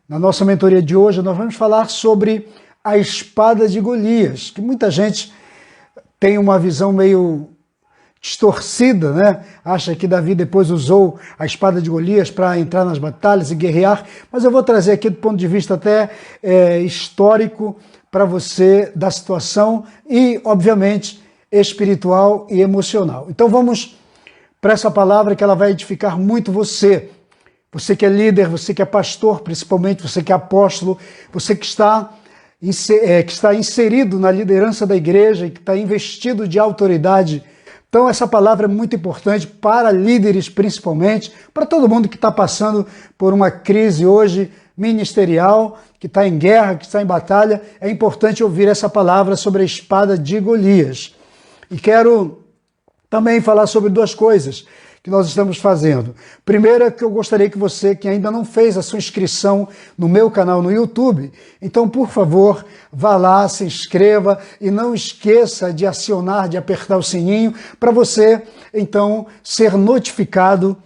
Na nossa mentoria de hoje, nós vamos falar sobre a espada de Golias, que muita gente tem uma visão meio distorcida, né? Acha que Davi depois usou a espada de Golias para entrar nas batalhas e guerrear, mas eu vou trazer aqui do ponto de vista até histórico para você da situação e, obviamente, espiritual e emocional. Então vamos para essa palavra que ela vai edificar muito você. Você que é líder, você que é pastor, principalmente você que é apóstolo, você que está inserido na liderança da igreja e que está investido de autoridade. Então essa palavra é muito importante para líderes principalmente, para todo mundo que está passando por uma crise hoje ministerial, que está em guerra, que está em batalha. É importante ouvir essa palavra sobre a espada de Golias. E quero também falar sobre duas coisas que nós estamos fazendo. Primeiro é que eu gostaria que você, que ainda não fez a sua inscrição no meu canal no YouTube, então, por favor, vá lá, se inscreva e não esqueça de acionar, de apertar o sininho para você, então, ser notificado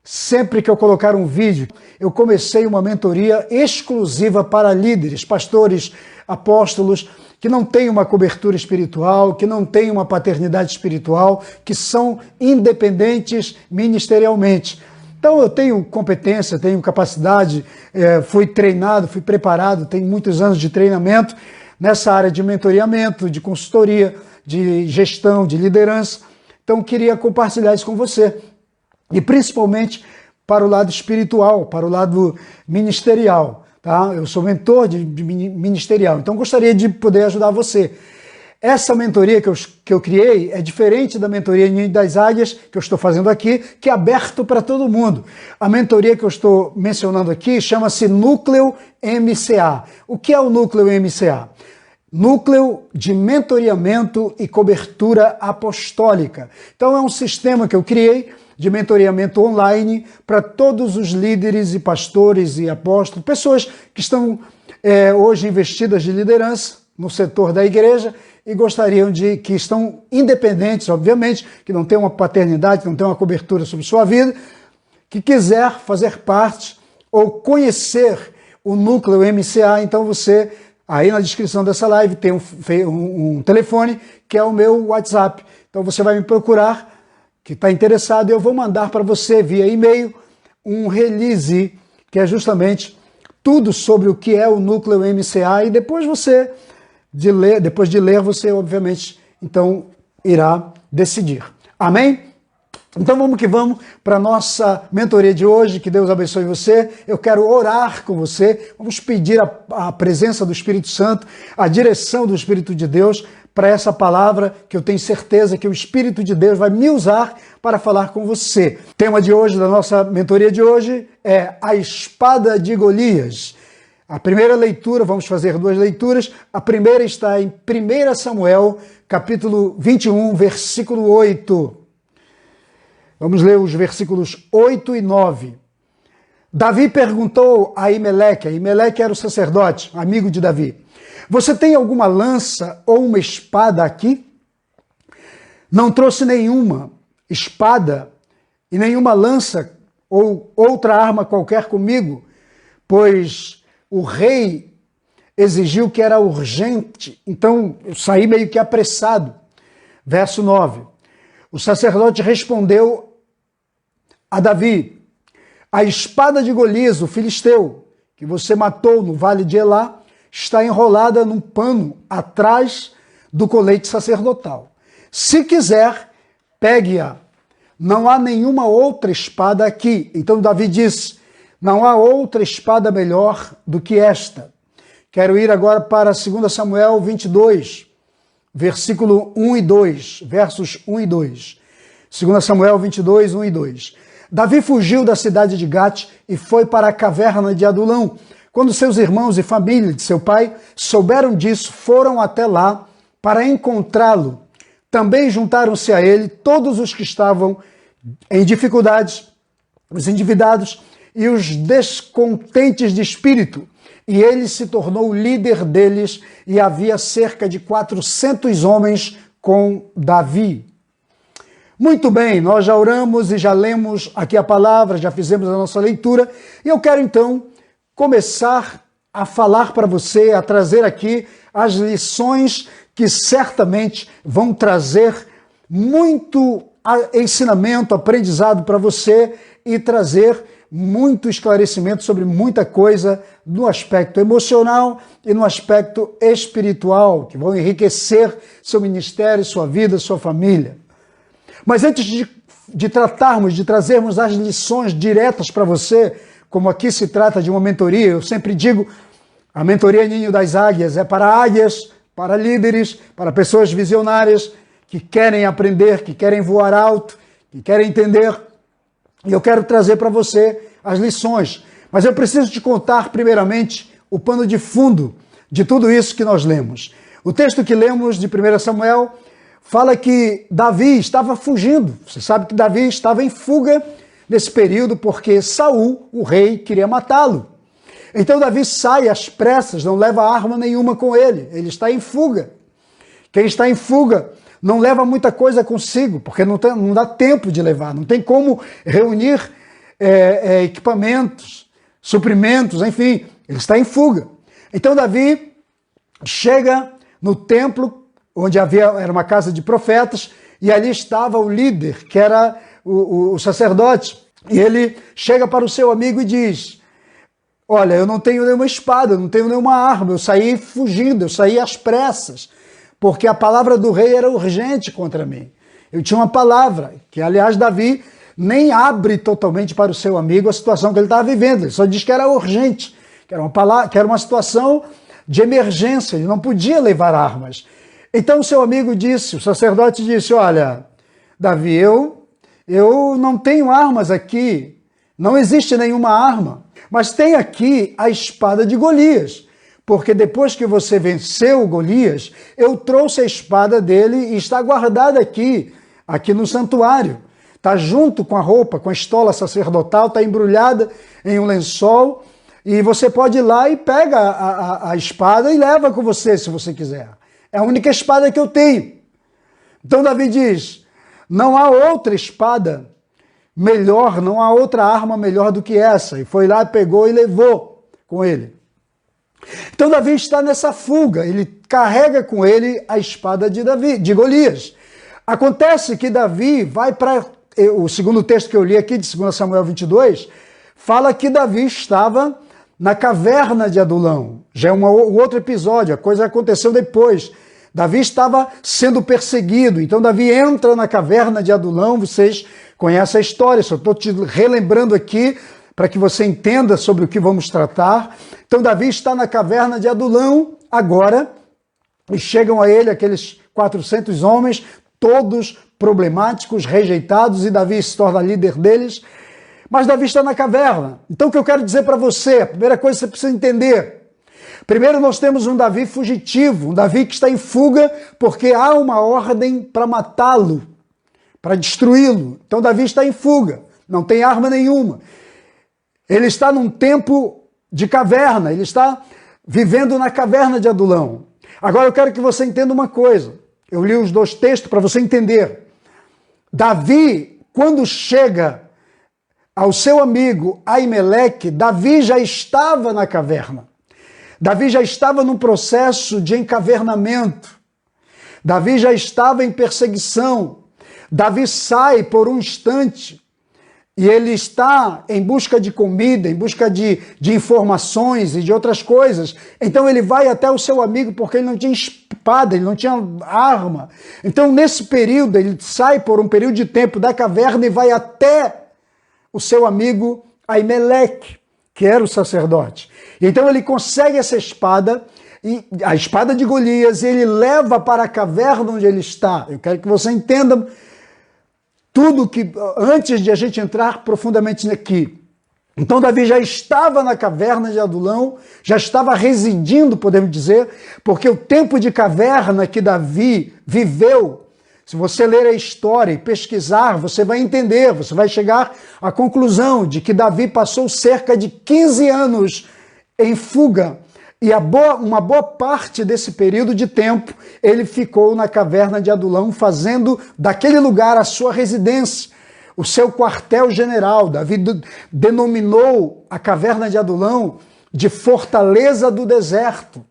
sempre que eu colocar um vídeo. Eu comecei uma mentoria exclusiva para líderes, pastores, apóstolos, que não têm uma cobertura espiritual, que não têm uma paternidade espiritual, que são independentes ministerialmente. Então eu tenho competência, tenho capacidade, fui treinado, fui preparado, tenho muitos anos de treinamento nessa área de mentoreamento, de consultoria, de gestão, de liderança. Então eu queria compartilhar isso com você. E principalmente para o lado espiritual, para o lado ministerial. Tá? Eu sou mentor de ministerial, então gostaria de poder ajudar você. Essa mentoria que eu criei é diferente da mentoria Ninho das Águias que eu estou fazendo aqui, que é aberto para todo mundo. A mentoria que eu estou mencionando aqui chama-se Núcleo MCA. O que é o Núcleo MCA? Núcleo de Mentoreamento e Cobertura Apostólica. Então é um sistema que eu criei de mentoreamento online para todos os líderes e pastores e apóstolos, pessoas que estão hoje investidas de liderança no setor da igreja e gostariam que estão independentes, obviamente, que não tem uma paternidade, que não tem uma cobertura sobre sua vida, que quiser fazer parte ou conhecer o Núcleo MCA, então você, aí na descrição dessa live tem um telefone que é o meu WhatsApp, então você vai me procurar, que está interessado, eu vou mandar para você via e-mail um release, que é justamente tudo sobre o que é o Núcleo MCA, e depois depois de ler, você obviamente, então, irá decidir. Amém? Então vamos que vamos para a nossa mentoria de hoje, que Deus abençoe você. Eu quero orar com você, vamos pedir a presença do Espírito Santo, a direção do Espírito de Deus, para essa palavra que eu tenho certeza que o Espírito de Deus vai me usar para falar com você. O tema de hoje, da nossa mentoria de hoje, é a espada de Golias. A primeira leitura, vamos fazer duas leituras. A primeira está em 1 Samuel, capítulo 21, versículo 8. Vamos ler os versículos 8 e 9. Davi perguntou a Aimeleque. Aimeleque era o sacerdote, amigo de Davi. Você tem alguma lança ou uma espada aqui? Não trouxe nenhuma espada e nenhuma lança ou outra arma qualquer comigo, pois o rei exigiu que era urgente, então eu saí meio que apressado. Verso 9. O sacerdote respondeu a Davi: a espada de Golias, o filisteu, que você matou no vale de Elá, está enrolada num pano atrás do colete sacerdotal. Se quiser, pegue-a. Não há nenhuma outra espada aqui. Então Davi disse: não há outra espada melhor do que esta. Quero ir agora para 2 Samuel 22, versículo 1 e 2, versos 1 e 2. 2 Samuel 22, 1 e 2. Davi fugiu da cidade de Gate e foi para a caverna de Adulão. Quando seus irmãos e família de seu pai souberam disso, foram até lá para encontrá-lo. Também juntaram-se a ele todos os que estavam em dificuldades, os endividados e os descontentes de espírito. E ele se tornou o líder deles, e havia cerca de 400 homens com Davi. Muito bem, nós já oramos e já lemos aqui a palavra, já fizemos a nossa leitura, e eu quero então começar a falar para você, a trazer aqui as lições que certamente vão trazer muito ensinamento, aprendizado para você e trazer muito esclarecimento sobre muita coisa no aspecto emocional e no aspecto espiritual, que vão enriquecer seu ministério, sua vida, sua família. Mas antes de tratarmos, de trazermos as lições diretas para você, como aqui se trata de uma mentoria, eu sempre digo, a mentoria Ninho das Águias é para águias, para líderes, para pessoas visionárias que querem aprender, que querem voar alto, que querem entender. E eu quero trazer para você as lições. Mas eu preciso te contar, primeiramente, o pano de fundo de tudo isso que nós lemos. O texto que lemos de 1 Samuel fala que Davi estava fugindo. Você sabe que Davi estava em fuga nesse período porque Saul, o rei, queria matá-lo. Então Davi sai às pressas, não leva arma nenhuma com ele. Ele está em fuga. Quem está em fuga não leva muita coisa consigo, porque não dá tempo de levar, não tem como reunir equipamentos, suprimentos, enfim, ele está em fuga. Então Davi chega no templo, onde era uma casa de profetas, e ali estava o líder, que era o sacerdote, e ele chega para o seu amigo e diz: olha, eu não tenho nenhuma espada, eu não tenho nenhuma arma, eu saí fugindo, eu saí às pressas, porque a palavra do rei era urgente contra mim. Eu tinha uma palavra, que aliás Davi nem abre totalmente para o seu amigo a situação que ele estava vivendo, ele só diz que era urgente, que era uma situação de emergência, ele não podia levar armas. Então o seu amigo disse, o sacerdote disse: olha, Davi, eu não tenho armas aqui, não existe nenhuma arma, mas tem aqui a espada de Golias, porque depois que você venceu Golias, eu trouxe a espada dele e está guardada aqui no santuário. Está junto com a roupa, com a estola sacerdotal, está embrulhada em um lençol, e você pode ir lá e pega a espada e leva com você, se você quiser. É a única espada que eu tenho. Então Davi diz: não há outra espada melhor, não há outra arma melhor do que essa. E foi lá, pegou e levou com ele. Então Davi está nessa fuga, ele carrega com ele a espada de Golias. Acontece que Davi vai para... O segundo texto que eu li aqui, de 2 Samuel 22, fala que Davi estava na caverna de Adulão. Já é um outro episódio, a coisa aconteceu depois. Davi estava sendo perseguido, então Davi entra na caverna de Adulão, vocês conhecem a história, só estou te relembrando aqui para que você entenda sobre o que vamos tratar. Então Davi está na caverna de Adulão agora, e chegam a ele aqueles 400 homens, todos problemáticos, rejeitados, e Davi se torna líder deles. Mas Davi está na caverna. Então o que eu quero dizer para você, a primeira coisa que você precisa entender: primeiro nós temos um Davi fugitivo, um Davi que está em fuga porque há uma ordem para matá-lo, para destruí-lo. Então Davi está em fuga, não tem arma nenhuma. Ele está num tempo de caverna, ele está vivendo na caverna de Adulão. Agora eu quero que você entenda uma coisa. Eu li os dois textos para você entender. Davi, quando chega ao seu amigo Aimeleque, Davi já estava na caverna. Davi já estava num processo de encavernamento. Davi já estava em perseguição. Davi sai por um instante e ele está em busca de comida, em busca de informações e de outras coisas. Então ele vai até o seu amigo porque ele não tinha espada, ele não tinha arma. Então nesse período ele sai por um período de tempo da caverna e vai até o seu amigo Aimeleque, que era o sacerdote. Então ele consegue essa espada, a espada de Golias, e ele leva para a caverna onde ele está. Eu quero que você entenda tudo que, antes de a gente entrar profundamente aqui. Então Davi já estava na caverna de Adulão, já estava residindo, podemos dizer, porque o tempo de caverna que Davi viveu, se você ler a história e pesquisar, você vai entender, você vai chegar à conclusão de que Davi passou cerca de 15 anos em fuga, e uma boa parte desse período de tempo ele ficou na caverna de Adulão, fazendo daquele lugar a sua residência, o seu quartel-general. Davi denominou a caverna de Adulão de fortaleza do deserto.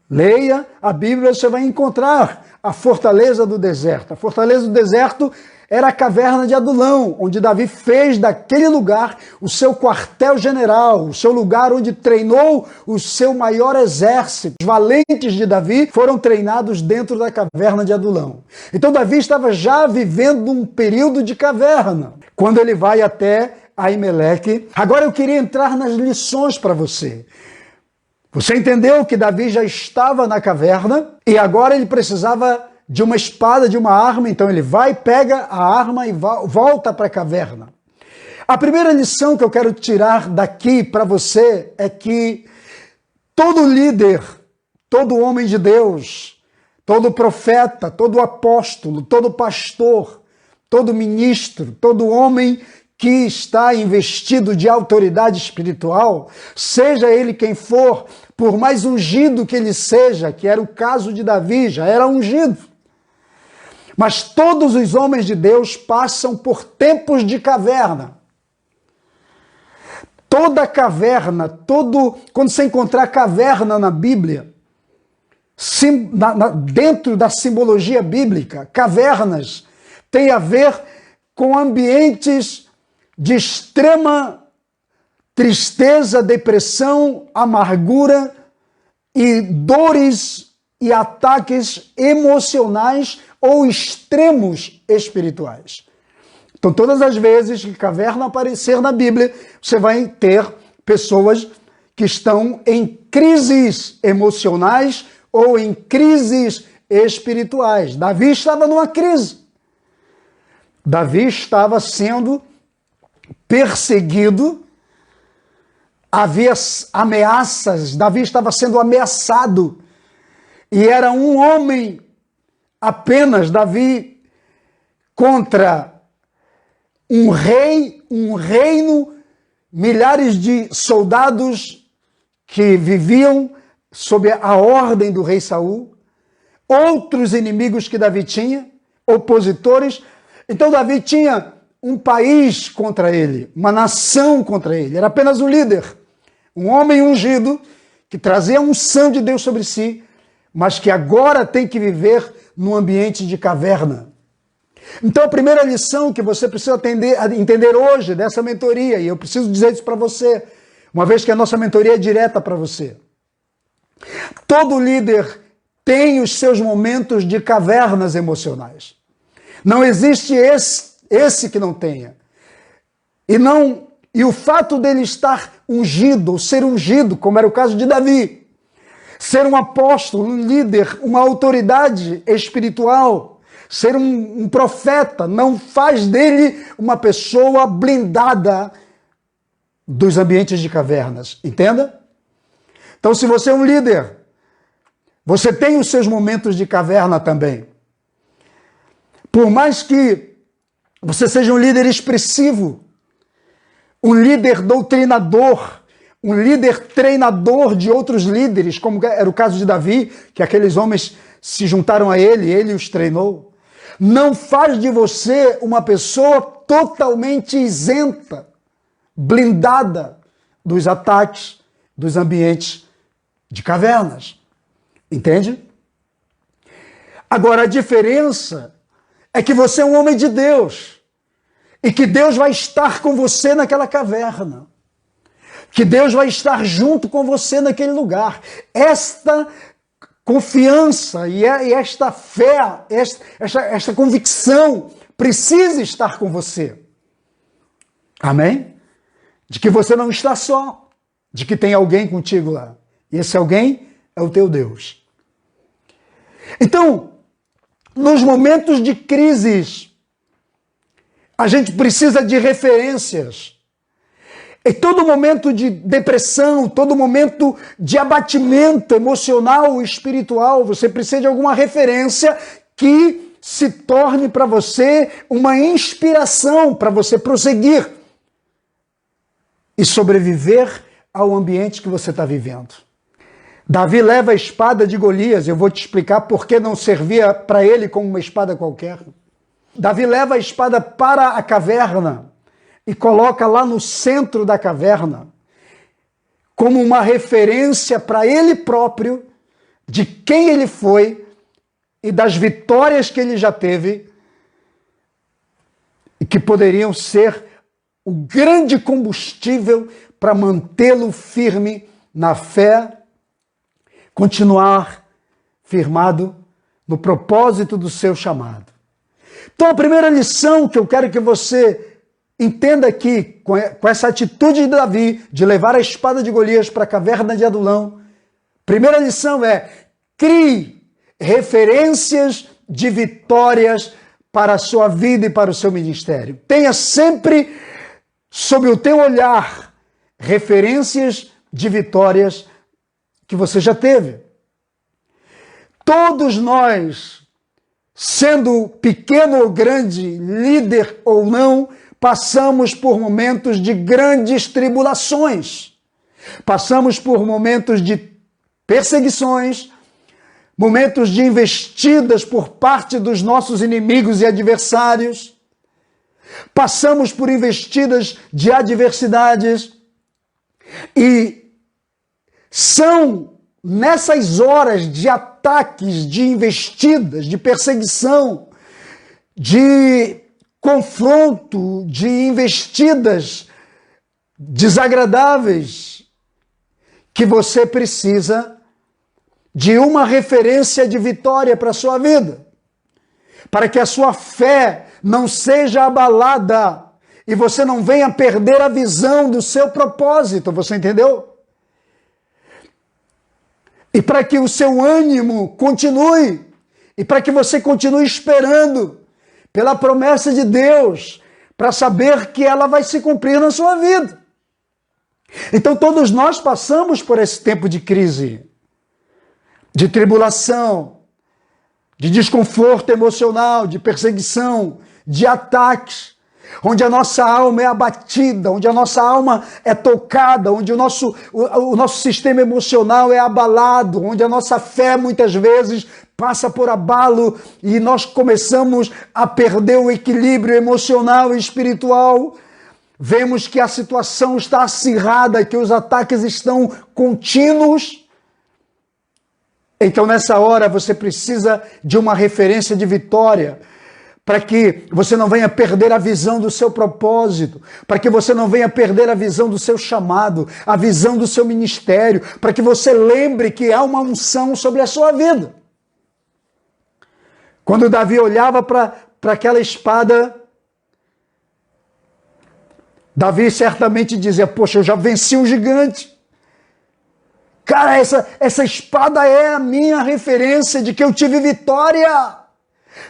Leia a Bíblia, você vai encontrar a fortaleza do deserto. A fortaleza do deserto era a caverna de Adulão, onde Davi fez daquele lugar o seu quartel-general, o seu lugar onde treinou o seu maior exército. Os valentes de Davi foram treinados dentro da caverna de Adulão. Então Davi estava já vivendo um período de caverna, quando ele vai até Aimeleque. Agora eu queria entrar nas lições para você. Você entendeu que Davi já estava na caverna e agora ele precisava de uma espada, de uma arma, então ele vai, pega a arma e volta para a caverna. A primeira lição que eu quero tirar daqui para você é que todo líder, todo homem de Deus, todo profeta, todo apóstolo, todo pastor, todo ministro, todo homem que está investido de autoridade espiritual, seja ele quem for, por mais ungido que ele seja, que era o caso de Davi, já era ungido. Mas todos os homens de Deus passam por tempos de caverna. Toda caverna, quando você encontrar caverna na Bíblia, dentro da simbologia bíblica, cavernas tem a ver com ambientes de extrema tristeza, depressão, amargura e dores e ataques emocionais ou extremos espirituais. Então, todas as vezes que caverna aparecer na Bíblia, você vai ter pessoas que estão em crises emocionais ou em crises espirituais. Davi estava numa crise. Davi estava sendo perseguido, havia ameaças, Davi estava sendo ameaçado e era um homem apenas, Davi, contra um rei, um reino, milhares de soldados que viviam sob a ordem do rei Saul, outros inimigos que Davi tinha, opositores. Então Davi tinha um país contra ele, uma nação contra ele, era apenas um líder, um homem ungido que trazia a unção de Deus sobre si, mas que agora tem que viver num ambiente de caverna. Então a primeira lição que você precisa entender hoje dessa mentoria, e eu preciso dizer isso para você, uma vez que a nossa mentoria é direta para você. Todo líder tem os seus momentos de cavernas emocionais. Não existe esse que não tenha. E o fato dele estar ungido, ou ser ungido, como era o caso de Davi, ser um apóstolo, um líder, uma autoridade espiritual, ser um profeta, não faz dele uma pessoa blindada dos ambientes de cavernas. Entenda? Então, se você é um líder, você tem os seus momentos de caverna também. Por mais que você seja um líder expressivo, um líder doutrinador, um líder treinador de outros líderes, como era o caso de Davi, que aqueles homens se juntaram a ele os treinou, não faz de você uma pessoa totalmente isenta, blindada dos ataques dos ambientes de cavernas. Entende? Agora, a diferença é que você é um homem de Deus e que Deus vai estar com você naquela caverna, que Deus vai estar junto com você naquele lugar. Esta confiança e esta fé, esta convicção precisa estar com você. Amém? De que você não está só, de que tem alguém contigo lá. E esse alguém é o teu Deus. Então, nos momentos de crises, a gente precisa de referências. Em todo momento de depressão, todo momento de abatimento emocional e espiritual, você precisa de alguma referência que se torne para você uma inspiração para você prosseguir e sobreviver ao ambiente que você está vivendo. Davi leva a espada de Golias, eu vou te explicar por que não servia para ele como uma espada qualquer. Davi leva a espada para a caverna e coloca lá no centro da caverna, como uma referência para ele próprio, de quem ele foi e das vitórias que ele já teve, e que poderiam ser o grande combustível para mantê-lo firme na fé, continuar firmado no propósito do seu chamado. Então, a primeira lição que eu quero que você entenda aqui, com essa atitude de Davi, de levar a espada de Golias para a caverna de Adulão, primeira lição é: crie referências de vitórias para a sua vida e para o seu ministério. Tenha sempre, sob o teu olhar, referências de vitórias que você já teve. Todos nós, sendo pequeno ou grande, líder ou não, passamos por momentos de grandes tribulações. Passamos por momentos de perseguições, momentos de investidas por parte dos nossos inimigos e adversários. Passamos por investidas de adversidades e são nessas horas de ataques, de investidas, de perseguição, de confronto, de investidas desagradáveis, que você precisa de uma referência de vitória para a sua vida, para que a sua fé não seja abalada e você não venha perder a visão do seu propósito, você entendeu? E para que o seu ânimo continue, e para que você continue esperando pela promessa de Deus, para saber que ela vai se cumprir na sua vida. Então todos nós passamos por esse tempo de crise, de tribulação, de desconforto emocional, de perseguição, de ataques, onde a nossa alma é abatida, onde a nossa alma é tocada, onde o nosso sistema emocional é abalado, onde a nossa fé muitas vezes passa por abalo e nós começamos a perder o equilíbrio emocional e espiritual. Vemos que a situação está acirrada, que os ataques estão contínuos. Então, nessa hora, você precisa de uma referência de vitória, para que você não venha perder a visão do seu propósito, para que você não venha perder a visão do seu chamado, a visão do seu ministério, para que você lembre que há uma unção sobre a sua vida. Quando Davi olhava para aquela espada, Davi certamente dizia: poxa, eu já venci um gigante. Cara, essa espada é a minha referência de que eu tive vitória,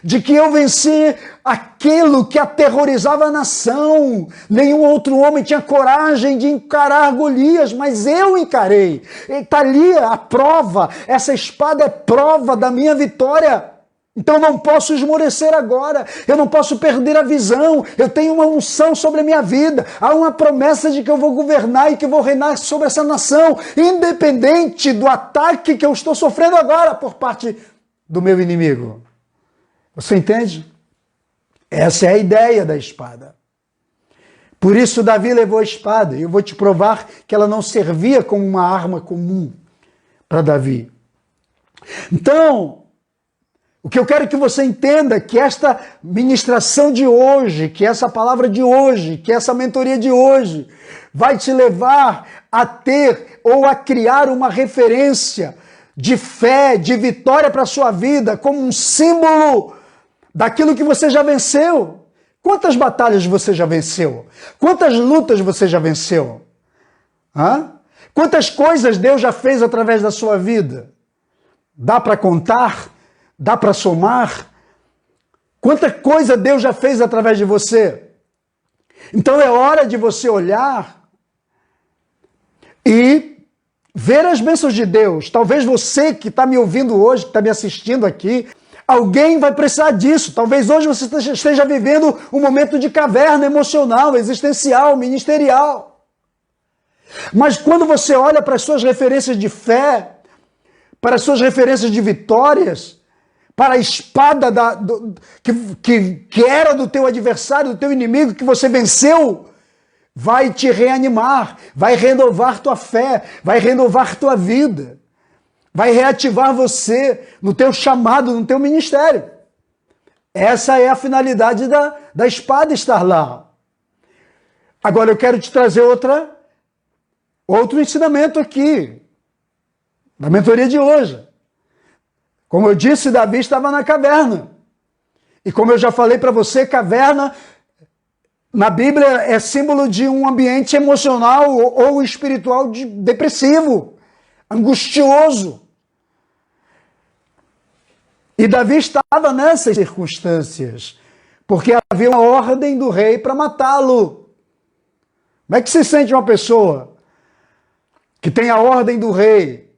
de que eu venci aquilo que aterrorizava a nação. Nenhum outro homem tinha coragem de encarar Golias, mas eu encarei. Está ali a prova, essa espada é prova da minha vitória. Então eu não posso esmorecer agora, eu não posso perder a visão, eu tenho uma unção sobre a minha vida, há uma promessa de que eu vou governar e que vou reinar sobre essa nação, independente do ataque que eu estou sofrendo agora por parte do meu inimigo. Você entende? Essa é a ideia da espada. Por isso Davi levou a espada, e eu vou te provar que ela não servia como uma arma comum para Davi. Então, o que eu quero que você entenda é que esta ministração de hoje, que essa palavra de hoje, que essa mentoria de hoje vai te levar a ter ou a criar uma referência de fé, de vitória para a sua vida, como um símbolo daquilo que você já venceu. Quantas batalhas você já venceu? Quantas lutas você já venceu? Quantas coisas Deus já fez através da sua vida? Dá para contar? Dá para somar? Quanta coisa Deus já fez através de você? Então é hora de você olhar e ver as bênçãos de Deus. Talvez você que está me ouvindo hoje, que está me assistindo aqui, alguém vai precisar disso. Talvez hoje você esteja vivendo um momento de caverna emocional, existencial, ministerial. Mas quando você olha para as suas referências de fé, para as suas referências de vitórias, para a espada que era do teu adversário, do teu inimigo, que você venceu, vai te reanimar, vai renovar tua fé, vai renovar tua vida, vai reativar você no teu chamado, no teu ministério. Essa é a finalidade da espada estar lá. Agora eu quero te trazer outro ensinamento aqui, da mentoria de hoje. Como eu disse, Davi estava na caverna. E como eu já falei para você, caverna na Bíblia é símbolo de um ambiente emocional ou espiritual depressivo, angustioso. E Davi estava nessas circunstâncias, porque havia uma ordem do rei para matá-lo. Como é que se sente uma pessoa que tem a ordem do rei,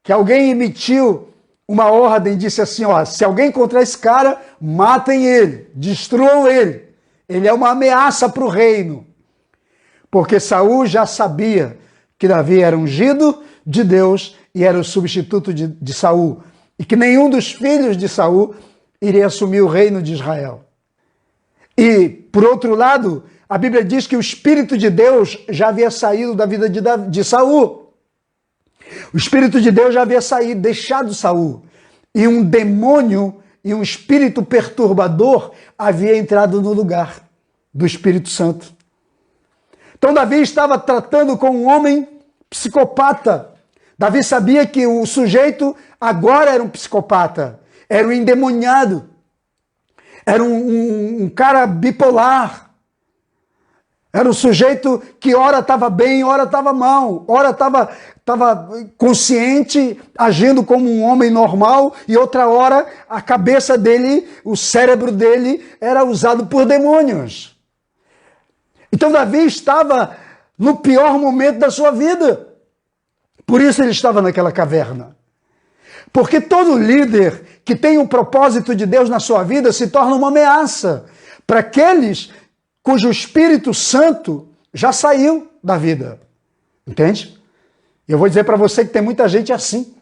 que alguém emitiu uma ordem e disse assim, ó, se alguém encontrar esse cara, matem ele, destruam ele. Ele é uma ameaça para o reino. Porque Saul já sabia que Davi era ungido de Deus e era o substituto de Saul. E que nenhum dos filhos de Saul iria assumir o reino de Israel. E, por outro lado, a Bíblia diz que o Espírito de Deus já havia saído da vida de Saul. O Espírito de Deus já havia saído, deixado Saul. E um demônio e um espírito perturbador havia entrado no lugar do Espírito Santo. Então Davi estava tratando com um homem psicopata. Davi sabia que o sujeito agora era um psicopata, era um endemoniado, era um cara bipolar. Era um sujeito que ora estava bem, ora estava mal, ora estava consciente, agindo como um homem normal, e outra hora a cabeça dele, o cérebro dele era usado por demônios. Então Davi estava no pior momento da sua vida. Por isso ele estava naquela caverna. Porque todo líder que tem um propósito de Deus na sua vida se torna uma ameaça para aqueles cujo Espírito Santo já saiu da vida. Entende? Eu vou dizer para você que tem muita gente assim.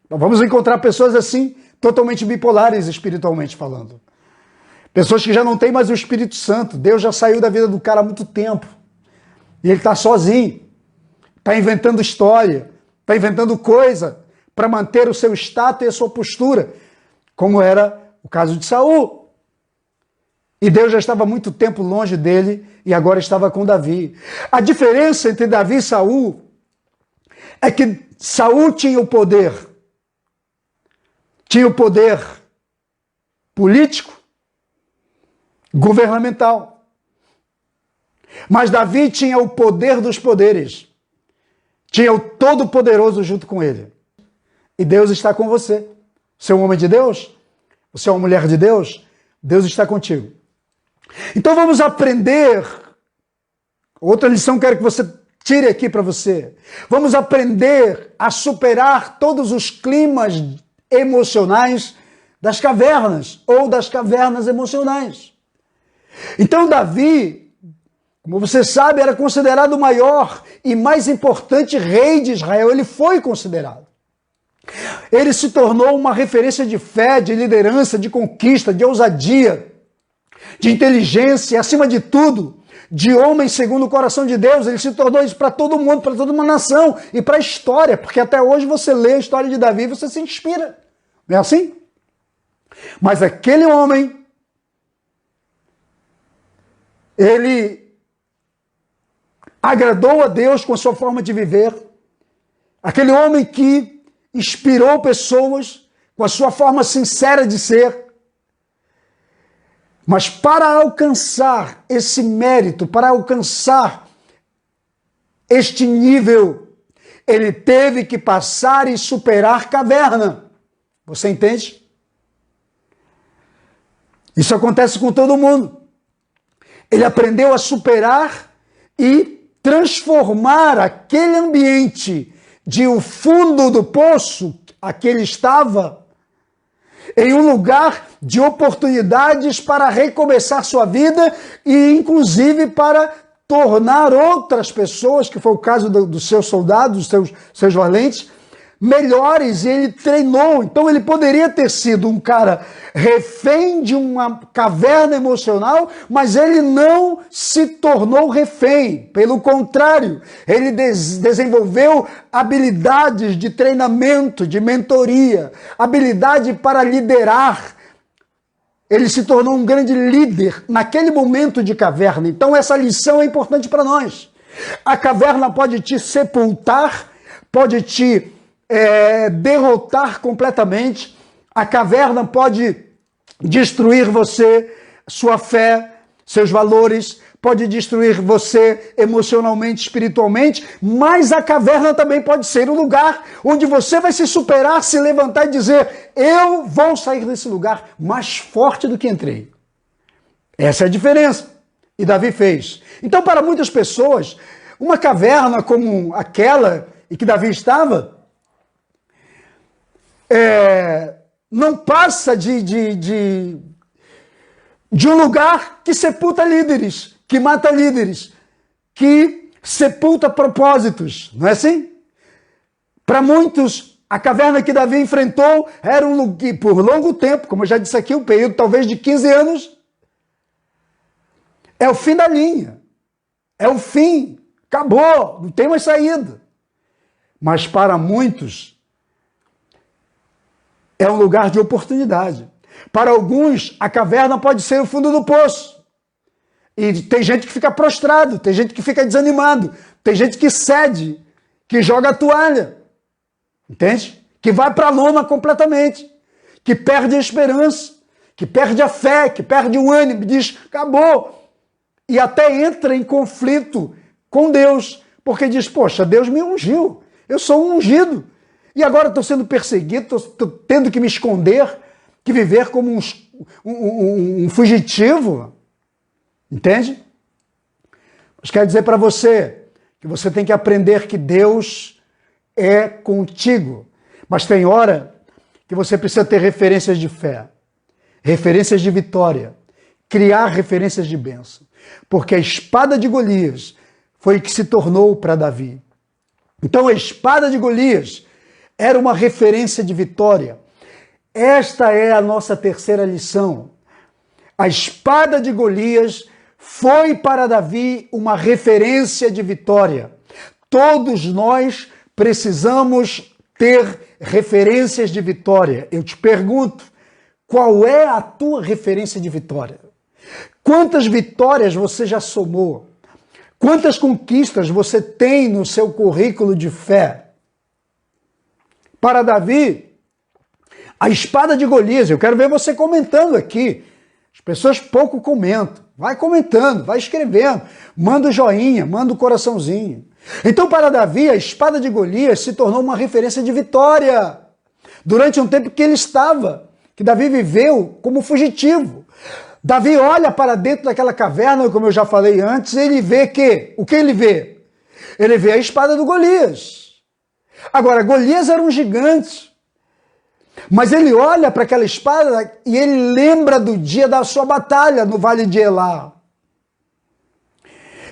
Nós vamos encontrar pessoas assim, totalmente bipolares espiritualmente falando. Pessoas que já não têm mais o Espírito Santo. Deus já saiu da vida do cara há muito tempo. E ele está sozinho. Está inventando história. Está inventando coisa para manter o seu status e a sua postura. Como era o caso de Saul. E Deus já estava muito tempo longe dele e agora estava com Davi. A diferença entre Davi e Saul é que Saul tinha o poder. Tinha o poder político, governamental. Mas Davi tinha o poder dos poderes. Tinha o Todo-Poderoso junto com ele. E Deus está com você. Você é um homem de Deus? Você é uma mulher de Deus? Deus está contigo. Então vamos aprender, outra lição que quero que você tire aqui para você. Vamos aprender a superar todos os climas emocionais das cavernas, ou das cavernas emocionais. Então Davi, como você sabe, era considerado o maior e mais importante rei de Israel. Ele foi considerado. Ele se tornou uma referência de fé, de liderança, de conquista, de ousadia, de inteligência, acima de tudo, de homem segundo o coração de Deus. Ele se tornou isso para todo mundo, para toda uma nação e para a história, porque até hoje você lê a história de Davi e você se inspira. Não é assim? Mas aquele homem, ele agradou a Deus com a sua forma de viver. Aquele homem que inspirou pessoas com a sua forma sincera de ser. Mas para alcançar esse mérito, para alcançar este nível, ele teve que passar e superar caverna. Você entende? Isso acontece com todo mundo. Ele aprendeu a superar e transformar aquele ambiente de o fundo do poço a que ele estava em um lugar de oportunidades para recomeçar sua vida e, inclusive, para tornar outras pessoas, que foi o caso dos seus soldados, dos seus valentes, melhores e ele treinou. Então ele poderia ter sido um cara refém de uma caverna emocional, mas ele não se tornou refém. Pelo contrário, ele desenvolveu habilidades de treinamento, de mentoria, habilidade para liderar. Ele se tornou um grande líder naquele momento de caverna. Então essa lição é importante para nós. A caverna pode te sepultar, pode te derrotar completamente. A caverna pode destruir você, sua fé, seus valores, pode destruir você emocionalmente, espiritualmente, mas a caverna também pode ser um lugar onde você vai se superar, se levantar e dizer: eu vou sair desse lugar mais forte do que entrei. Essa é a diferença. E Davi fez. Então, para muitas pessoas, uma caverna como aquela em que Davi estava, não passa de um lugar que sepulta líderes, que mata líderes, que sepulta propósitos, não é assim? Para muitos, a caverna que Davi enfrentou era um lugar que, por longo tempo, como eu já disse aqui, um período talvez de 15 anos, é o fim da linha, é o fim, acabou, não tem mais saída. Mas para muitos, é um lugar de oportunidade. Para alguns, a caverna pode ser o fundo do poço. E tem gente que fica prostrado, tem gente que fica desanimado, tem gente que cede, que joga a toalha, entende? Que vai para a lona completamente, que perde a esperança, que perde a fé, que perde o ânimo, diz: acabou. E até entra em conflito com Deus, porque diz: poxa, Deus me ungiu, eu sou um ungido. E agora estou sendo perseguido, estou tendo que me esconder, que viver como um fugitivo. Entende? Mas quero dizer para você que você tem que aprender que Deus é contigo. Mas tem hora que você precisa ter referências de fé, referências de vitória, criar referências de bênção. Porque a espada de Golias foi o que se tornou para Davi. Então a espada de Golias era uma referência de vitória. Esta é a nossa terceira lição. A espada de Golias foi para Davi uma referência de vitória. Todos nós precisamos ter referências de vitória. Eu te pergunto, qual é a tua referência de vitória? Quantas vitórias você já somou? Quantas conquistas você tem no seu currículo de fé? Para Davi, a espada de Golias, eu quero ver você comentando aqui. As pessoas pouco comentam. Vai comentando, vai escrevendo. Manda o joinha, manda o coraçãozinho. Então, para Davi, a espada de Golias se tornou uma referência de vitória. Durante um tempo que Davi viveu como fugitivo. Davi olha para dentro daquela caverna, como eu já falei antes, e ele vê que... O que ele vê? Ele vê a espada do Golias. Agora, Golias era um gigante, mas ele olha para aquela espada e ele lembra do dia da sua batalha no Vale de Elá.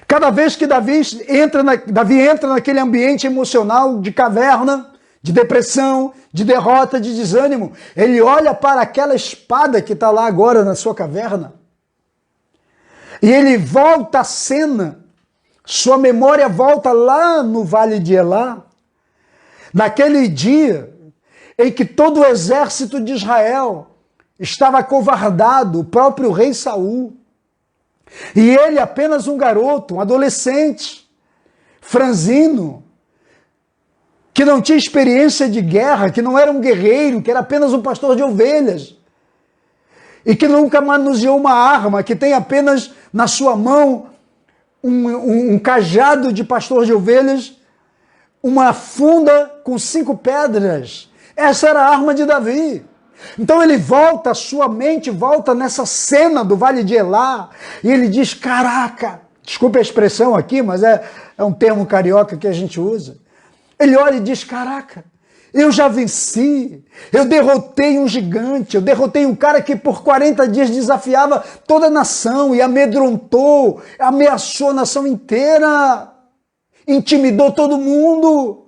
Cada vez que Davi entra naquele ambiente emocional de caverna, de depressão, de derrota, de desânimo, ele olha para aquela espada que está lá agora na sua caverna e ele volta à cena, sua memória volta lá no Vale de Elá, naquele dia em que todo o exército de Israel estava acovardado, o próprio rei Saul, e ele apenas um garoto, um adolescente, franzino, que não tinha experiência de guerra, que não era um guerreiro, que era apenas um pastor de ovelhas, e que nunca manuseou uma arma, que tem apenas na sua mão um cajado de pastor de ovelhas, uma funda com 5 pedras. Essa era a arma de Davi. Então ele volta, sua mente volta nessa cena do Vale de Elá, e ele diz: caraca, desculpe a expressão aqui, mas é um termo carioca que a gente usa. Ele olha e diz: caraca, eu já venci, eu derrotei um gigante, eu derrotei um cara que por 40 dias desafiava toda a nação e amedrontou, ameaçou a nação inteira, intimidou todo mundo.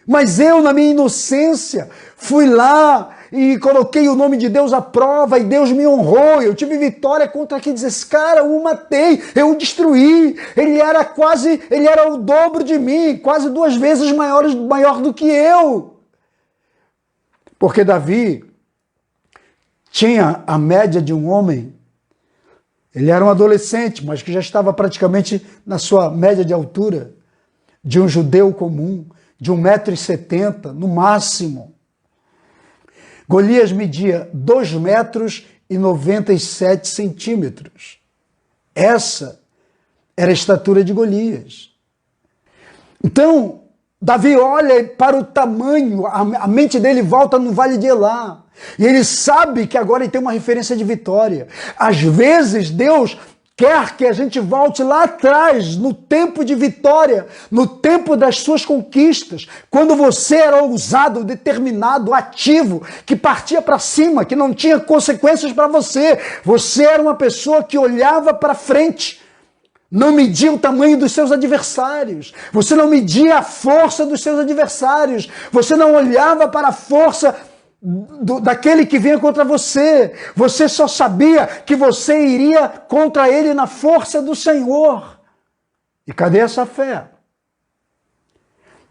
Mas eu, na minha inocência, fui lá e coloquei o nome de Deus à prova e Deus me honrou. Eu tive vitória contra aquele esse cara, eu o matei, eu o destruí. Ele era o dobro de mim, quase 2 vezes maior do que eu. Porque Davi tinha a média de um homem. Ele era um adolescente, mas que já estava praticamente na sua média de altura, de um judeu comum, de 1,70 m, no máximo. Golias media 2,97 m. Essa era a estatura de Golias. Então, Davi olha para o tamanho, a mente dele volta no Vale de Elá. E ele sabe que agora ele tem uma referência de vitória. Às vezes, Deus quer que a gente volte lá atrás, no tempo de vitória, no tempo das suas conquistas, quando você era ousado, determinado, ativo, que partia para cima, que não tinha consequências para você. Você era uma pessoa que olhava para frente, não media o tamanho dos seus adversários, você não media a força dos seus adversários, você não olhava para a força daquele que vinha contra você. Você só sabia que você iria contra ele na força do Senhor. E cadê essa fé?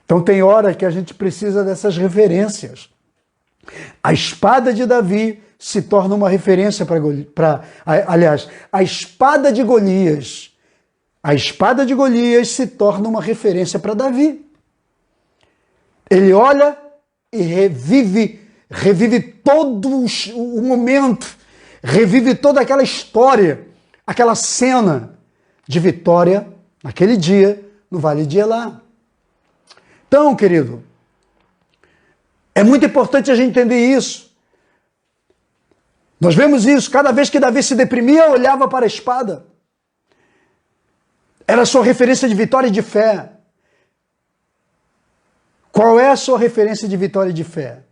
Então tem hora que a gente precisa dessas referências. A espada de Davi se torna uma referência aliás, a espada de Golias se torna uma referência para Davi. Ele olha e revive todo o momento, revive toda aquela história, aquela cena de vitória naquele dia no Vale de Elá. Então, querido, é muito importante a gente entender isso. Nós vemos isso, cada vez que Davi se deprimia, olhava para a espada. Era a sua referência de vitória e de fé. Qual é a sua referência de vitória e de fé?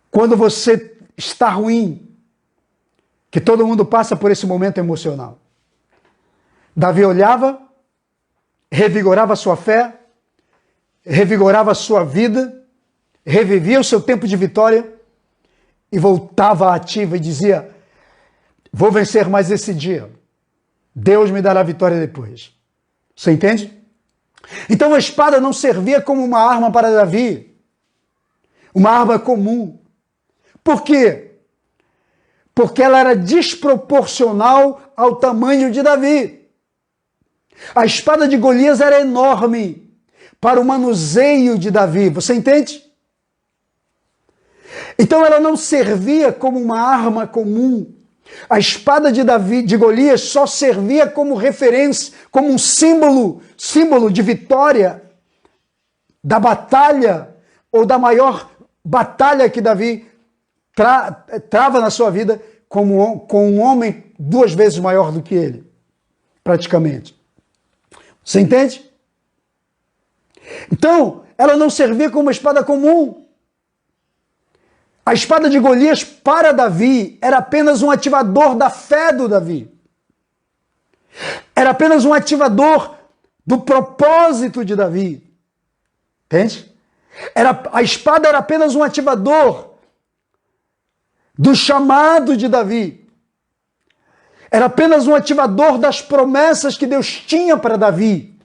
Quando você está ruim, que todo mundo passa por esse momento emocional. Davi olhava, revigorava a sua fé, revigorava a sua vida, revivia o seu tempo de vitória e voltava ativa e dizia: vou vencer mais esse dia. Deus me dará vitória depois. Você entende? Então a espada não servia como uma arma para Davi, uma arma comum. Por quê? Porque ela era desproporcional ao tamanho de Davi. A espada de Golias era enorme para o manuseio de Davi. Você entende? Então ela não servia como uma arma comum. A espada de Golias só servia como referência, como um símbolo de vitória da batalha ou da maior batalha que Davi trava na sua vida com um homem 2 vezes maior do que ele, praticamente. Você entende? Então, ela não servia como uma espada comum. A espada de Golias para Davi era apenas um ativador da fé do Davi. Era apenas um ativador do propósito de Davi. Entende? A espada era apenas um ativador do chamado de Davi. Era apenas um ativador das promessas que Deus tinha para Davi.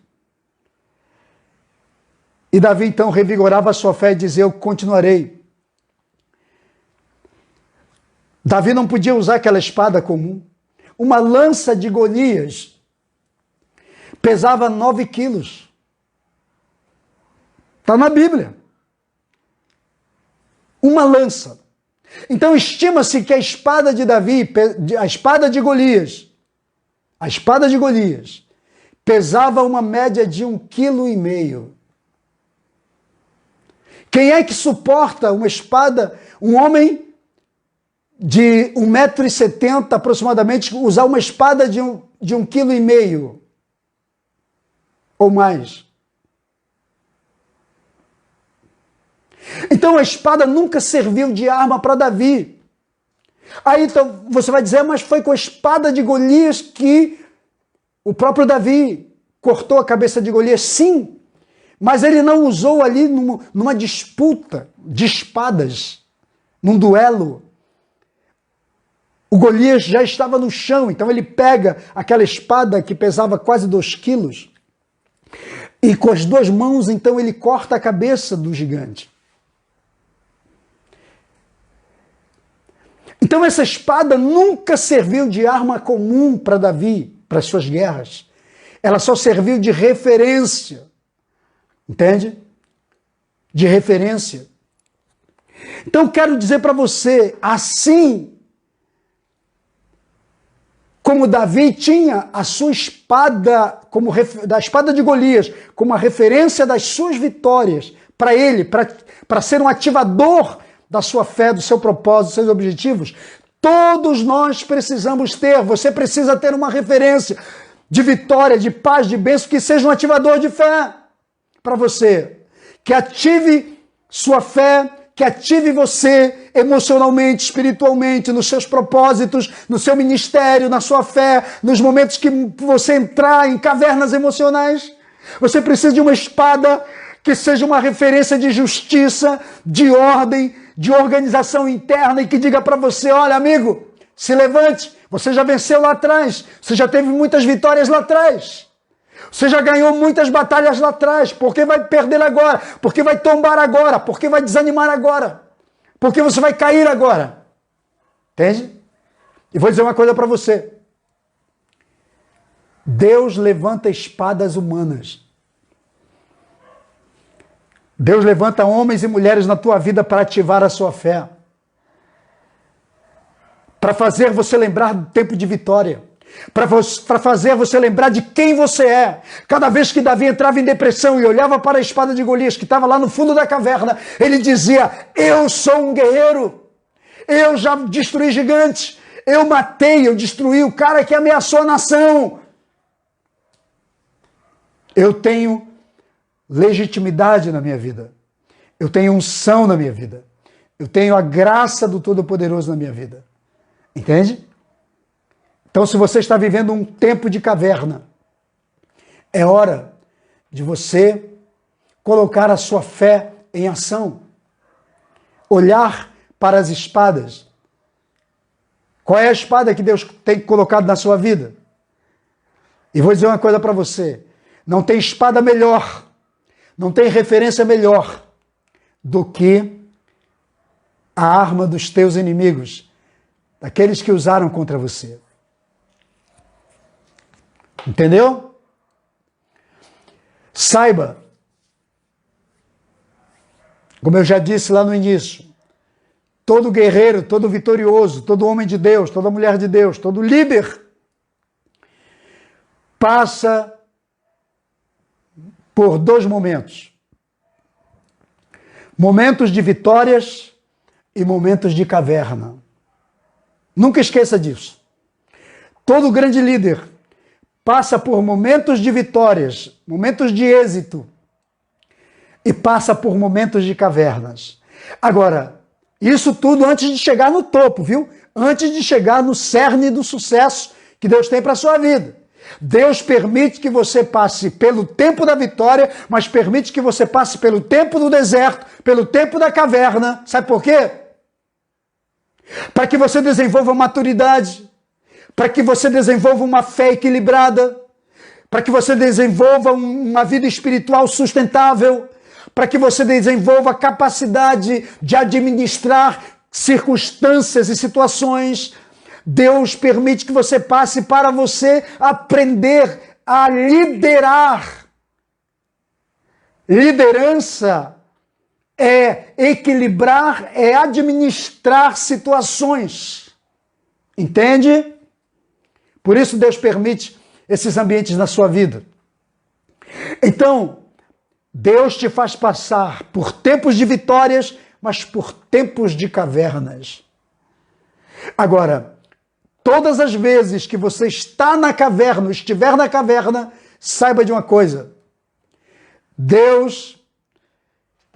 E Davi então revigorava a sua fé e dizia: eu continuarei. Davi não podia usar aquela espada comum. Uma lança de Golias pesava 9 quilos. Está na Bíblia. Uma lança. Então estima-se que a espada de Davi, a espada de Golias, pesava uma média de 1,5 kg. Quem é que suporta uma espada, um homem de 1,70 m aproximadamente, usar uma espada de 1,5 kg ou mais? Então a espada nunca serviu de arma para Davi. Aí então você vai dizer: mas foi com a espada de Golias que o próprio Davi cortou a cabeça de Golias? Sim, Mas ele não usou ali numa disputa de espadas, num duelo. O Golias já estava no chão, então ele pega aquela espada que pesava quase 2 quilos e com as 2 mãos, então ele corta a cabeça do gigante. Então essa espada nunca serviu de arma comum para Davi, para as suas guerras. Ela só serviu de referência. Entende? De referência. Então quero dizer para você, assim como Davi tinha a sua espada, da espada de Golias, como a referência das suas vitórias, para ele, para ser um ativador da sua fé, do seu propósito, dos seus objetivos, todos nós precisamos ter, você precisa ter uma referência de vitória, de paz, de bênção, que seja um ativador de fé para você, que ative sua fé, que ative você emocionalmente, espiritualmente, nos seus propósitos, no seu ministério, na sua fé, nos momentos que você entrar em cavernas emocionais. Você precisa de uma espada que seja uma referência de justiça, de ordem, de organização interna e que diga para você, olha amigo, se levante, você já venceu lá atrás, você já teve muitas vitórias lá atrás. Você já ganhou muitas batalhas lá atrás. Por que vai perder agora? Por que vai tombar agora? Por que vai desanimar agora? Por que você vai cair agora? Entende? E vou dizer uma coisa para você. Deus levanta espadas humanas. Deus levanta homens e mulheres na tua vida para ativar a sua fé. Para fazer você lembrar do tempo de vitória. Para fazer você lembrar de quem você é. Cada vez que Davi entrava em depressão e olhava para a espada de Golias, que estava lá no fundo da caverna, ele dizia, eu sou um guerreiro, eu já destruí gigantes, eu destruí o cara que ameaçou a nação. Eu tenho legitimidade na minha vida, eu tenho unção na minha vida, eu tenho a graça do Todo-Poderoso na minha vida. Entende? Então, se você está vivendo um tempo de caverna, é hora de você colocar a sua fé em ação. Olhar para as espadas. Qual é a espada que Deus tem colocado na sua vida? E vou dizer uma coisa para você. Não tem espada melhor, não tem referência melhor do que a arma dos teus inimigos, daqueles que usaram contra você. Entendeu? Saiba, como eu já disse lá no início, todo guerreiro, todo vitorioso, todo homem de Deus, toda mulher de Deus, todo líder, passa por 2 momentos. Momentos de vitórias e momentos de caverna. Nunca esqueça disso. Todo grande líder passa por momentos de vitórias, momentos de êxito, e passa por momentos de cavernas. Agora, isso tudo antes de chegar no topo, viu? Antes de chegar no cerne do sucesso que Deus tem para a sua vida. Deus permite que você passe pelo tempo da vitória, mas permite que você passe pelo tempo do deserto, pelo tempo da caverna. Sabe por quê? Para que você desenvolva maturidade, para que você desenvolva uma fé equilibrada, para que você desenvolva uma vida espiritual sustentável, para que você desenvolva a capacidade de administrar circunstâncias e situações. Deus permite que você passe para você aprender a liderar. Liderança é equilibrar, é administrar situações. Entende? Por isso Deus permite esses ambientes na sua vida. Então, Deus te faz passar por tempos de vitórias, mas por tempos de cavernas. Agora, todas as vezes que você está na caverna, estiver na caverna, saiba de uma coisa. Deus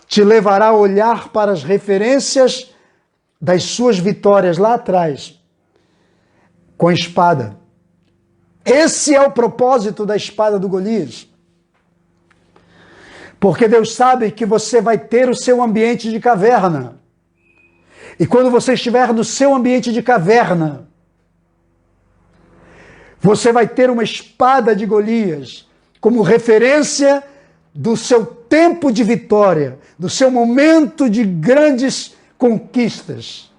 te levará a olhar para as referências das suas vitórias lá atrás, com a espada. Esse é o propósito da espada do Golias. Porque Deus sabe que você vai ter o seu ambiente de caverna. E quando você estiver no seu ambiente de caverna, você vai ter uma espada de Golias como referência do seu tempo de vitória, do seu momento de grandes conquistas.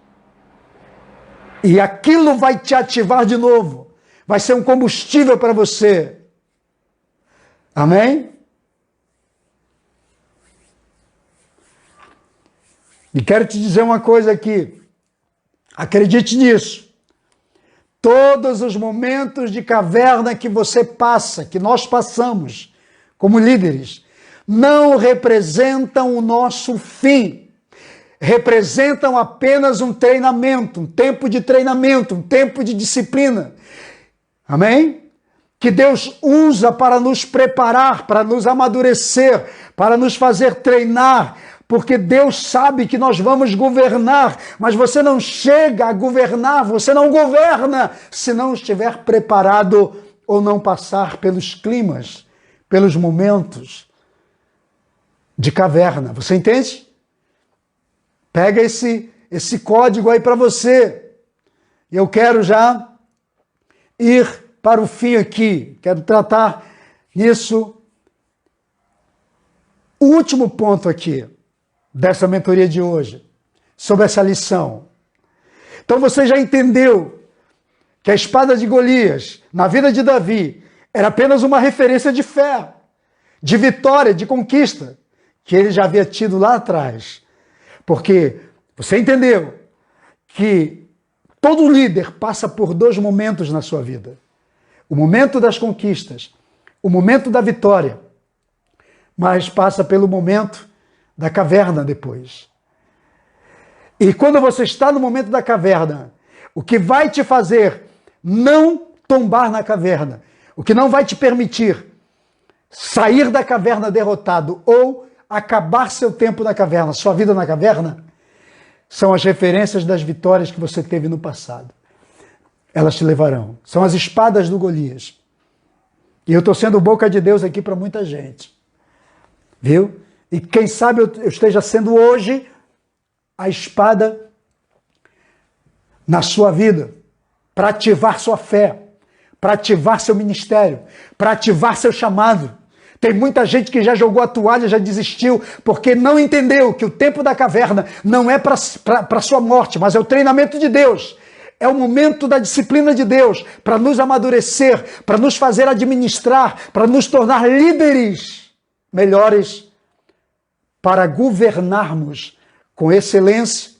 E aquilo vai te ativar de novo. Vai ser um combustível para você. Amém? E quero te dizer uma coisa aqui. Acredite nisso. Todos os momentos de caverna que você passa, que nós passamos como líderes, não representam o nosso fim. Representam apenas um treinamento, um tempo de treinamento, um tempo de disciplina. Amém? Que Deus usa para nos preparar, para nos amadurecer, para nos fazer treinar, porque Deus sabe que nós vamos governar, mas você não chega a governar, você não governa se não estiver preparado ou não passar pelos climas, pelos momentos de caverna. Você entende? Pega esse código aí para você. Eu quero já ir para o fim aqui. Quero tratar isso. O último ponto aqui dessa mentoria de hoje, sobre essa lição. Então você já entendeu que a espada de Golias, na vida de Davi, era apenas uma referência de fé, de vitória, de conquista, que ele já havia tido lá atrás. Porque você entendeu que todo líder passa por dois momentos na sua vida. O momento das conquistas, o momento da vitória, mas passa pelo momento da caverna depois. E quando você está no momento da caverna, o que vai te fazer não tombar na caverna, o que não vai te permitir sair da caverna derrotado ou acabar seu tempo na caverna, sua vida na caverna, são as referências das vitórias que você teve no passado. Elas te levarão. São as espadas do Golias. E eu estou sendo boca de Deus aqui para muita gente. Viu? E quem sabe eu esteja sendo hoje a espada na sua vida, para ativar sua fé, para ativar seu ministério, para ativar seu chamado. Tem muita gente que já jogou a toalha, já desistiu, porque não entendeu que o tempo da caverna não é para sua morte, mas é o treinamento de Deus. É o momento da disciplina de Deus para nos amadurecer, para nos fazer administrar, para nos tornar líderes melhores, para governarmos com excelência,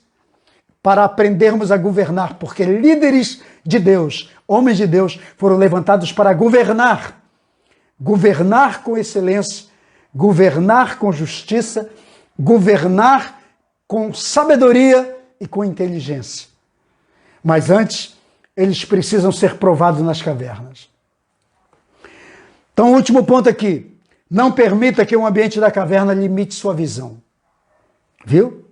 para aprendermos a governar, porque líderes de Deus, homens de Deus, foram levantados para governar. Governar com excelência, governar com justiça, governar com sabedoria e com inteligência. Mas antes, eles precisam ser provados nas cavernas. Então, o último ponto aqui. Não permita que o ambiente da caverna limite sua visão. Viu?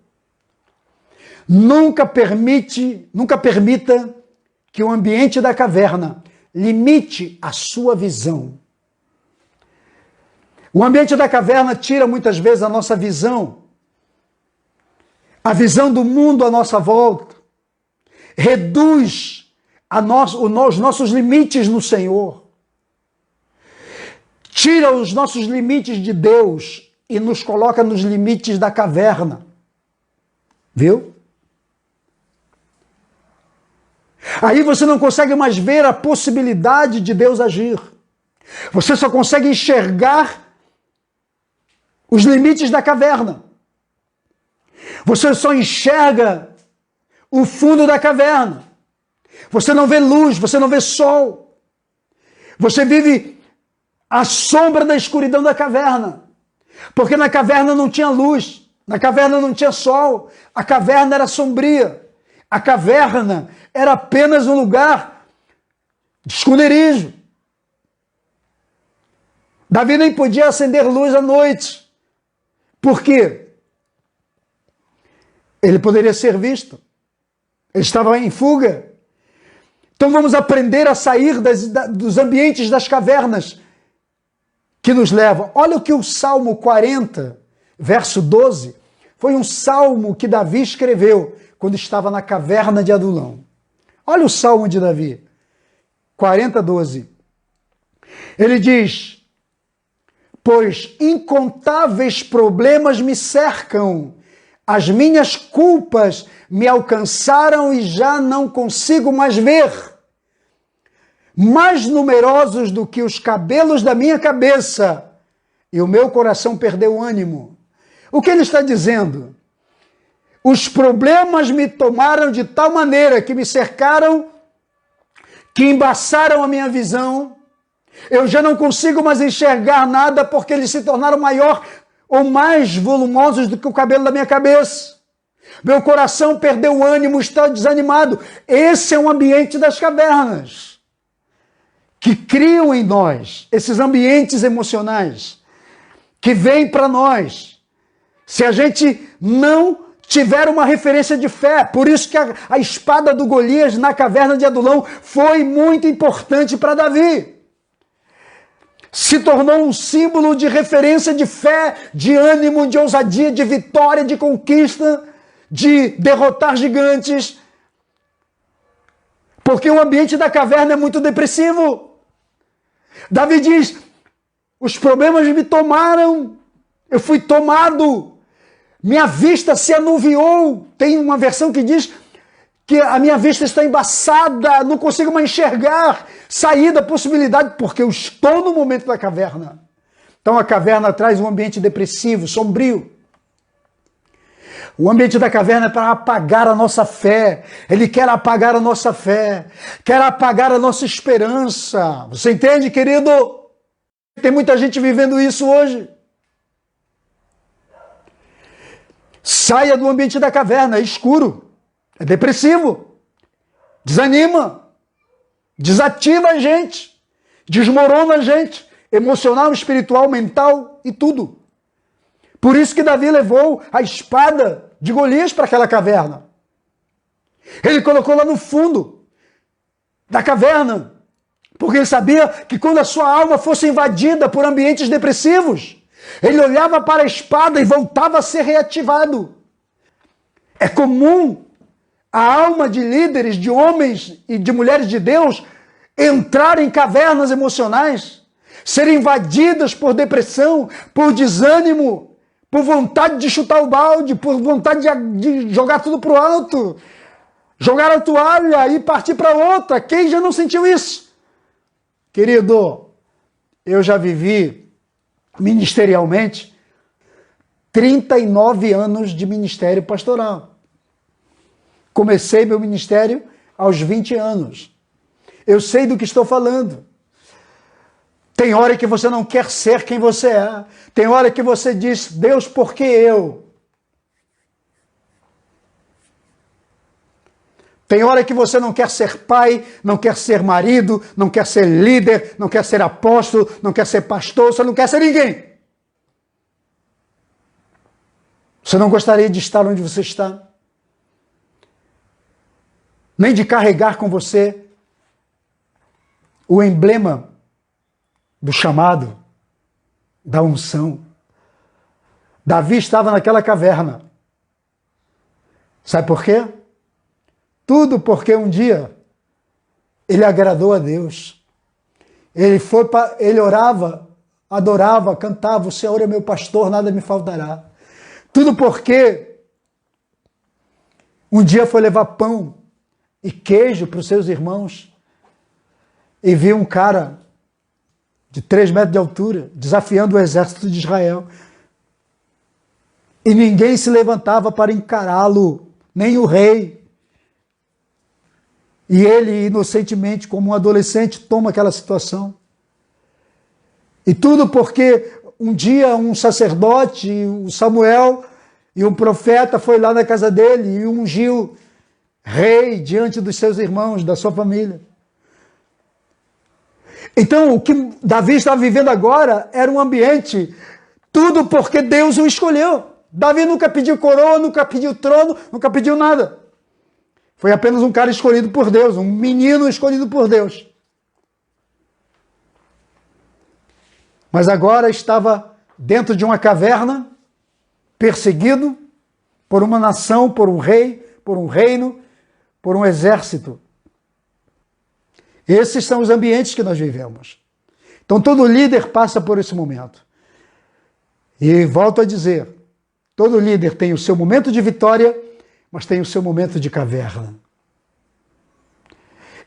Nunca permita que o ambiente da caverna limite a sua visão. O ambiente da caverna tira muitas vezes a nossa visão. A visão do mundo à nossa volta. Reduz os nossos limites no Senhor. Tira os nossos limites de Deus e nos coloca nos limites da caverna. Viu? Aí você não consegue mais ver a possibilidade de Deus agir. Você só consegue enxergar os limites da caverna. Você só enxerga o fundo da caverna. Você não vê luz, você não vê sol. Você vive à sombra da escuridão da caverna. Porque na caverna não tinha luz, na caverna não tinha sol, a caverna era sombria. A caverna era apenas um lugar de esconderijo. Davi nem podia acender luz à noite. Por quê? Ele poderia ser visto. Ele estava em fuga. Então vamos aprender a sair dos ambientes das cavernas que nos levam. Olha o que o Salmo 40, verso 12, foi um salmo que Davi escreveu quando estava na caverna de Adulão. Olha o salmo de Davi, 40, 12. Ele diz: pois incontáveis problemas me cercam, as minhas culpas me alcançaram e já não consigo mais ver. Mais numerosos do que os cabelos da minha cabeça, e o meu coração perdeu o ânimo. O que ele está dizendo? Os problemas me tomaram de tal maneira que me cercaram, que embaçaram a minha visão. Eu já não consigo mais enxergar nada porque eles se tornaram maior ou mais volumosos do que o cabelo da minha cabeça. Meu coração perdeu o ânimo, está desanimado. Esse é um ambiente das cavernas, que criam em nós esses ambientes emocionais, que vêm para nós, se a gente não tiver uma referência de fé. Por isso que a espada do Golias na caverna de Adulão foi muito importante para Davi. Se tornou um símbolo de referência de fé, de ânimo, de ousadia, de vitória, de conquista, de derrotar gigantes. Porque o ambiente da caverna é muito depressivo. Davi diz: os problemas me tomaram, eu fui tomado, minha vista se anuviou. Tem uma versão que diz que a minha vista está embaçada, não consigo mais enxergar saída, possibilidade, porque eu estou no momento da caverna. Então a caverna traz um ambiente depressivo, sombrio. O ambiente da caverna é para apagar a nossa fé. Ele quer apagar a nossa fé, quer apagar a nossa esperança. Você entende, querido? Tem muita gente vivendo isso hoje. Saia do ambiente da caverna, é escuro, é depressivo, desanima, desativa a gente, desmorona a gente, emocional, espiritual, mental e tudo. Por isso que Davi levou a espada de Golias para aquela caverna. Ele colocou lá no fundo da caverna, porque ele sabia que quando a sua alma fosse invadida por ambientes depressivos, ele olhava para a espada e voltava a ser reativado. É comum a alma de líderes, de homens e de mulheres de Deus entrar em cavernas emocionais, serem invadidas por depressão, por desânimo, por vontade de chutar o balde, por vontade de jogar tudo para o alto, jogar a toalha e partir para outra. Quem já não sentiu isso? Querido, eu já vivi ministerialmente 39 anos de ministério pastoral. Comecei meu ministério aos 20 anos. Eu sei do que estou falando. Tem hora que você não quer ser quem você é. Tem hora que você diz: Deus, por que eu? Tem hora que você não quer ser pai, não quer ser marido, não quer ser líder, não quer ser apóstolo, não quer ser pastor, você não quer ser ninguém. Você não gostaria de estar onde você está, nem de carregar com você o emblema do chamado, da unção. Davi estava naquela caverna. Sabe por quê? Tudo porque um dia ele agradou a Deus. Ele orava, adorava, cantava: o Senhor é meu pastor, nada me faltará. Tudo porque um dia foi levar pão e queijo para os seus irmãos e viu um cara de 3 metros de altura desafiando o exército de Israel. E ninguém se levantava para encará-lo, nem o rei. E ele, inocentemente, como um adolescente, toma aquela situação. E tudo porque um dia um sacerdote, o Samuel, e um profeta foi lá na casa dele e ungiu rei diante dos seus irmãos, da sua família. Então, o que Davi estava vivendo agora era um ambiente, tudo porque Deus o escolheu. Davi nunca pediu coroa, nunca pediu trono, nunca pediu nada. Foi apenas um cara escolhido por Deus, um menino escolhido por Deus. mas agora estava dentro de uma caverna, perseguido por uma nação, por um rei, por um reino, por um exército. Esses são os ambientes que nós vivemos. Então todo líder passa por esse momento. E volto a dizer, todo líder tem o seu momento de vitória, mas tem o seu momento de caverna.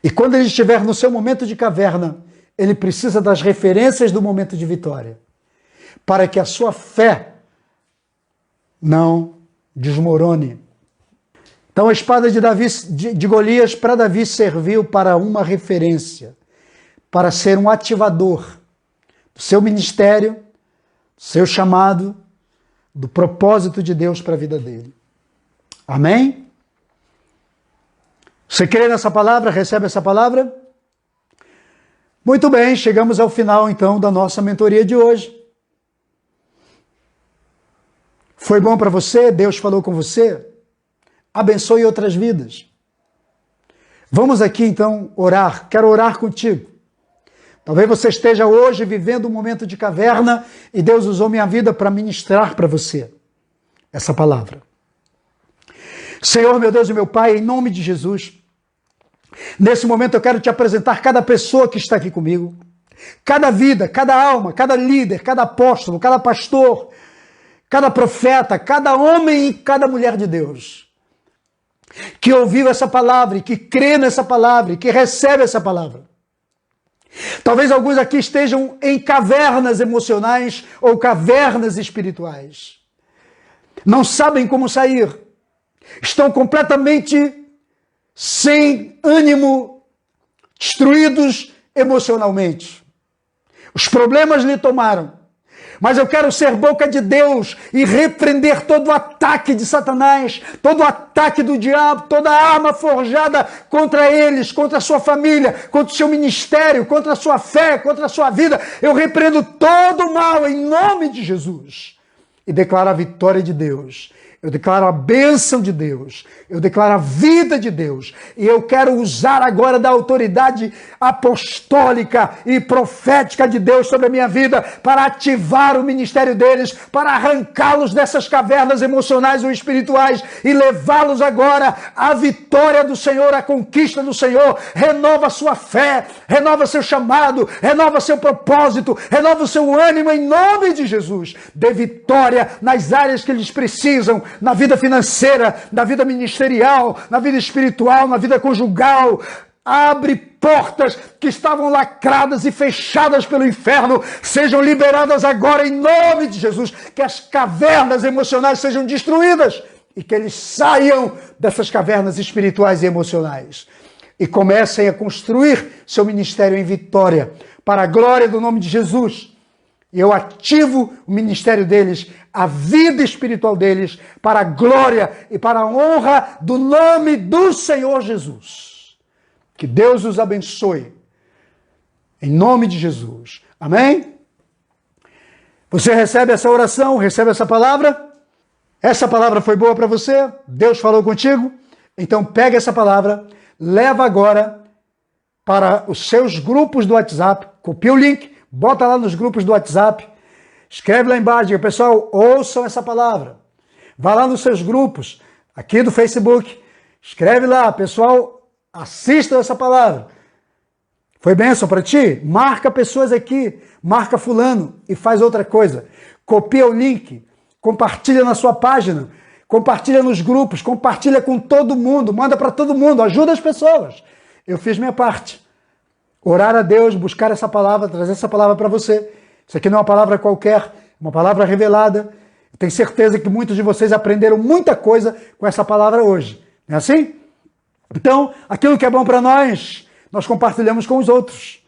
E quando ele estiver no seu momento de caverna, ele precisa das referências do momento de vitória, para que a sua fé não desmorone. Então a espada de Golias para Davi serviu para uma referência, para ser um ativador do seu ministério, do seu chamado, do propósito de Deus para a vida dele. Amém? Você crê nessa palavra? Recebe essa palavra? Muito bem, chegamos ao final então da nossa mentoria de hoje. Foi bom para você? Deus falou com você? Abençoe outras vidas. Vamos aqui então orar. Quero orar contigo. Talvez você esteja hoje vivendo um momento de caverna e Deus usou minha vida para ministrar para você essa palavra. Senhor, meu Deus e meu Pai, em nome de Jesus, nesse momento eu quero te apresentar cada pessoa que está aqui comigo, cada vida, cada alma, cada líder, cada apóstolo, cada pastor, cada profeta, cada homem e cada mulher de Deus, que ouviu essa palavra, e que crê nessa palavra, e que recebe essa palavra. Talvez alguns aqui estejam em cavernas emocionais ou cavernas espirituais. Não sabem como sair. Estão completamente sem ânimo, destruídos emocionalmente. Os problemas lhe tomaram. Mas eu quero ser boca de Deus e repreender todo o ataque de Satanás, todo o ataque do diabo, toda a arma forjada contra eles, contra a sua família, contra o seu ministério, contra a sua fé, contra a sua vida. Eu repreendo todo o mal em nome de Jesus e declaro a vitória de Deus. Eu declaro a bênção de Deus, eu declaro a vida de Deus, e eu quero usar agora da autoridade apostólica e profética de Deus sobre a minha vida para ativar o ministério deles, para arrancá-los dessas cavernas emocionais ou espirituais e levá-los agora à vitória do Senhor, à conquista do Senhor. Renova a sua fé, renova seu chamado, renova seu propósito, renova o seu ânimo em nome de Jesus. Dê vitória nas áreas que eles precisam, na vida financeira, na vida ministerial, na vida espiritual, na vida conjugal. Abre portas que estavam lacradas e fechadas pelo inferno, sejam liberadas agora em nome de Jesus, que as cavernas emocionais sejam destruídas e que eles saiam dessas cavernas espirituais e emocionais e comecem a construir seu ministério em vitória, para a glória do nome de Jesus. E eu ativo o ministério deles, a vida espiritual deles, para a glória e para a honra do nome do Senhor Jesus. Que Deus os abençoe. Em nome de Jesus. Amém? Você recebe essa oração? Recebe essa palavra? Essa palavra foi boa para você? Deus falou contigo? Então pega essa palavra, leva agora para os seus grupos do WhatsApp, copia o link, bota lá nos grupos do WhatsApp, escreve lá embaixo, diga, pessoal, ouçam essa palavra. Vá lá nos seus grupos, aqui do Facebook, escreve lá, pessoal, assistam essa palavra. Foi bênção para ti? Marca pessoas aqui, marca fulano e faz outra coisa. Copia o link, compartilha na sua página, compartilha nos grupos, compartilha com todo mundo, manda para todo mundo, ajuda as pessoas. Eu fiz minha parte. Orar a Deus, buscar essa palavra, trazer essa palavra para você. Isso aqui não é uma palavra qualquer, uma palavra revelada. Eu tenho certeza que muitos de vocês aprenderam muita coisa com essa palavra hoje. Não é assim? Então, aquilo que é bom para nós, nós compartilhamos com os outros.